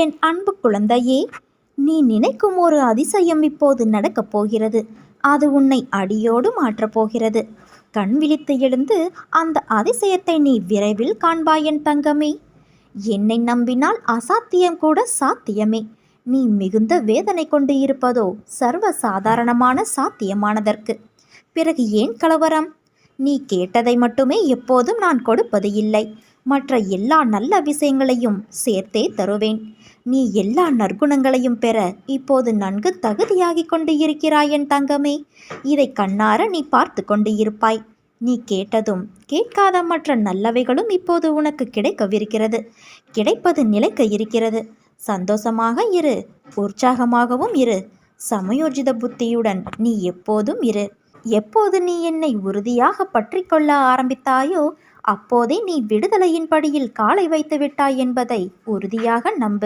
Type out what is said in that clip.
என் அன்பு குழந்தையே, நீ நினைக்கும் ஒரு அதிசயம் இப்போது நடக்கப் போகிறது. அது உன்னை அடியோடு மாற்றப் போகிறது. கண் விழித்து எழுந்து அந்த அதிசயத்தை நீ விரைவில் காண்பாய் என் தங்கமே. என்னை நம்பினால் அசாத்தியம் கூட சாத்தியமே. நீ மிகுந்த வேதனை கொண்டு இருப்பதோ சர்வ சாதாரணமான சாத்தியமானதற்கு. பிறகு ஏன் கலவரம்? நீ கேட்டதை மட்டுமே எப்போதும் நான் கொடுப்பது இல்லை. மற்ற எல்லா நல்ல விஷயங்களையும் சேர்த்தே தருவேன். நீ எல்லா நற்குணங்களையும் பெற இப்போது நன்கு தகுதியாகிக் கொண்டு இருக்கிறாய் என் தங்கமே. இதை கண்ணார நீ பார்த்து கொண்டு இருப்பாய். நீ கேட்டதும் கேட்காத மற்ற நல்லவைகளும் இப்போது உனக்கு கிடைக்கவிருக்கிறது. கிடைப்பது நிலைக்க இருக்கிறது. சந்தோஷமாக இரு, உற்சாகமாகவும் இரு. சமயோஜித புத்தியுடன் நீ எப்போதும் இரு. எப்போது நீ என்னை உறுதியாக பற்றி கொள்ள ஆரம்பித்தாயோ அப்போதே நீ விடுதலையின் படியில் காலை வைத்து விட்டாய் என்பதை உறுதியாக நம்பு.